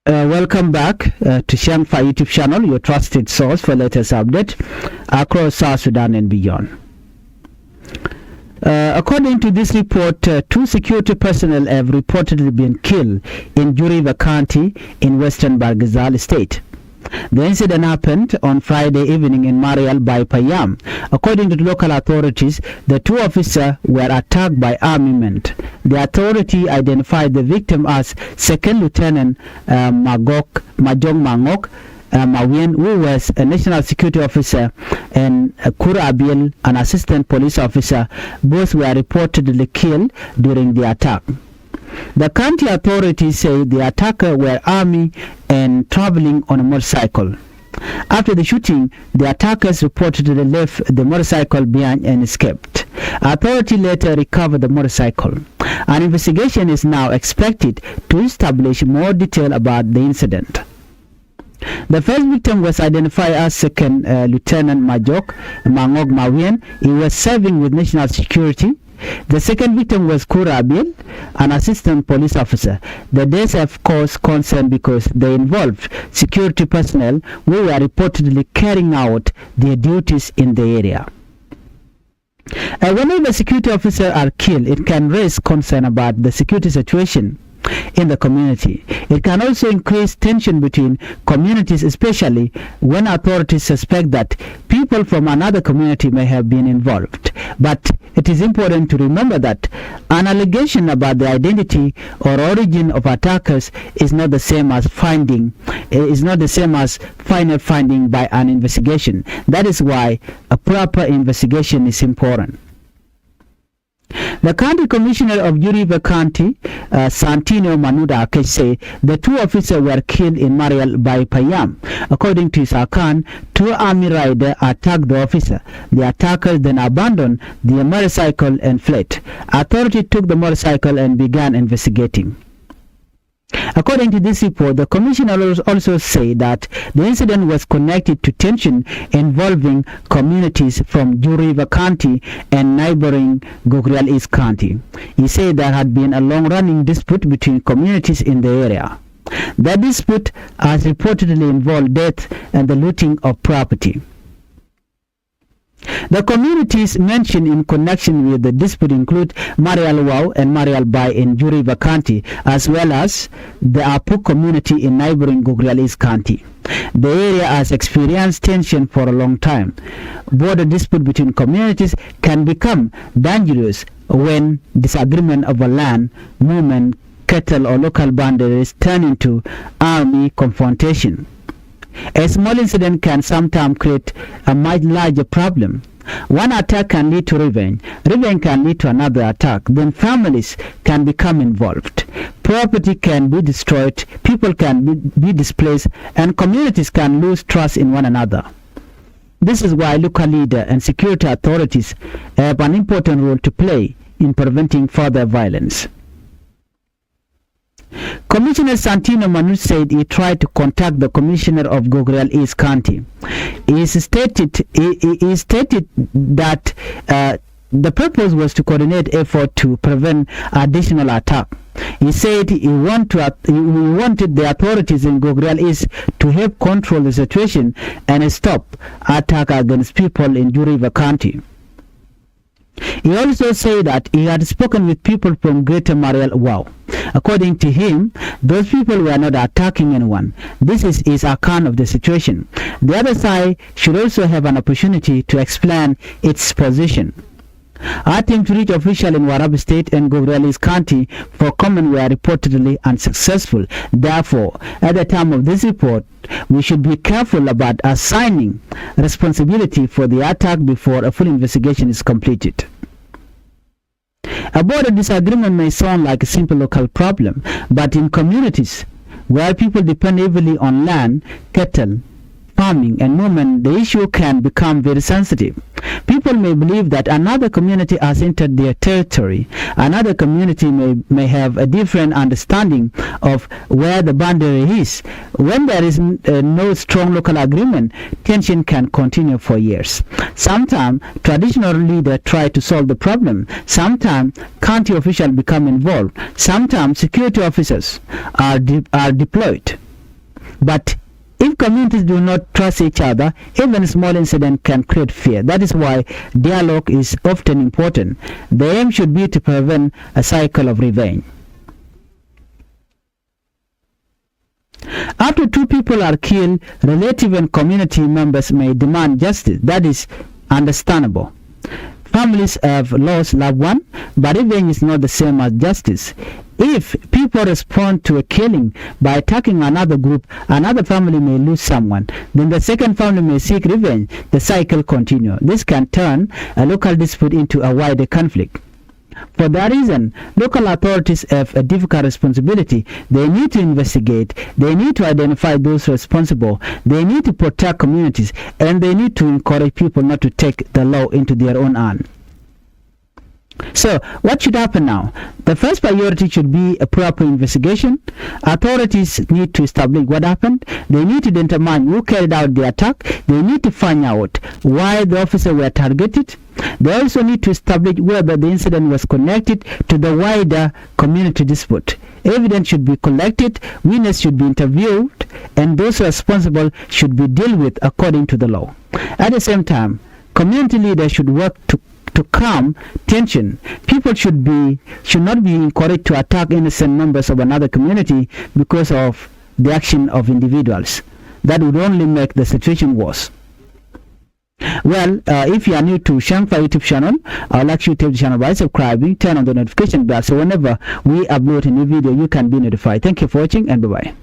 Welcome back to Changfied YouTube channel, your trusted source for latest update across South Sudan and beyond. According to this report, two security personnel have reportedly been killed in Juriva County in western Bargazal state. The incident happened on Friday evening in Marial by Payam. According to the local authorities, the two officers were attacked by army men. The authority identified the victim as Second Lieutenant Majong Mangok Mawien, who was a national security officer, and Kurabil, an assistant police officer. Both were reportedly killed during the attack. The county authorities say the attackers were army and traveling on a motorcycle. After the shooting, the attackers reportedly left the motorcycle behind and escaped. Authority later recovered the motorcycle. An investigation is now expected to establish more detail about the incident. The first victim was identified as Second Lieutenant Mangok Mawien. He was serving with national security. The second victim was Kurabil, an assistant police officer. The deaths have caused concern because they involved security personnel who were reportedly carrying out their duties in the area. Whenever security officers are killed, it can raise concern about the security situation in the community. It can also increase tension between communities, especially when authorities suspect that people from another community may have been involved. But it is important to remember that an allegation about the identity or origin of attackers is not the same as final finding by an investigation. That is why a proper investigation is important. The county commissioner of Juriva County, Santino Manuda Akesh, say the two officers were killed in Marial by Payam. According to his account, two army riders attacked the officer. The attackers then abandoned the motorcycle and fled. Authority took the motorcycle and began investigating. According to this report, the commissioner also said that the incident was connected to tension involving communities from Juriva County and neighboring Gogrial East County. He said there had been a long-running dispute between communities in the area. The dispute has reportedly involved death and the looting of property. The communities mentioned in connection with the dispute include Marial Wow and Marial Bai in Juriva County, as well as the Apu community in neighboring Gogrial East County. The area has experienced tension for a long time. Border dispute between communities can become dangerous when disagreement over land, movement, cattle or local boundaries turn into army confrontation. A small incident can sometimes create a much larger problem. One attack can lead to revenge. Revenge can lead to another attack. Then families can become involved. Property can be destroyed. People can be displaced. And communities can lose trust in one another. This is why local leaders and security authorities have an important role to play in preventing further violence. Commissioner Santino Manu said he tried to contact the commissioner of Gogrial East County. He stated that the purpose was to coordinate effort to prevent additional attack. He said he wanted the authorities in Gogrial East to help control the situation and stop attack against people in Juriva County. He also said that he had spoken with people from Greater Marial Wow. According to him, those people were not attacking anyone. This is his account of the situation. The other side should also have an opportunity to explain its position. Attempts to reach officials in Warab State and Gogrial East County for comment were reportedly unsuccessful. Therefore, at the time of this report, we should be careful about assigning responsibility for the attack before a full investigation is completed. A border disagreement may sound like a simple local problem, but in communities where people depend heavily on land, cattle, farming and movement, the issue can become very sensitive. People may believe that another community has entered their territory. Another community may have a different understanding of where the boundary is. When there is no strong local agreement, tension can continue for years. Sometimes traditional leaders try to solve the problem. Sometimes county officials become involved. Sometimes security officers are deployed. But if communities do not trust each other, even small incidents can create fear. That is why dialogue is often important. The aim should be to prevent a cycle of revenge. After two people are killed, relative and community members may demand justice. That is understandable. Families have lost loved one, but revenge is not the same as justice. If people respond to a killing by attacking another group, another family may lose someone. Then the second family may seek revenge. The cycle continues. This can turn a local dispute into a wider conflict. For that reason, local authorities have a difficult responsibility. They need to investigate, they need to identify those responsible, they need to protect communities, and they need to encourage people not to take the law into their own hands. So, what should happen now? The first priority should be a proper investigation. Authorities need to establish what happened. They need to determine who carried out the attack. They need to find out why the officers were targeted. They also need to establish whether the incident was connected to the wider community dispute. Evidence should be collected, witnesses should be interviewed, and those responsible should be dealt with according to the law. At the same time, community leaders should work to calm tension. People should not be encouraged to attack innocent members of another community because of the action of individuals. That would only make the situation worse. Well, if you are new to Changfied YouTube channel, I would like you to take the channel by subscribing, turn on the notification bell so whenever we upload a new video, you can be notified. Thank you for watching and bye-bye.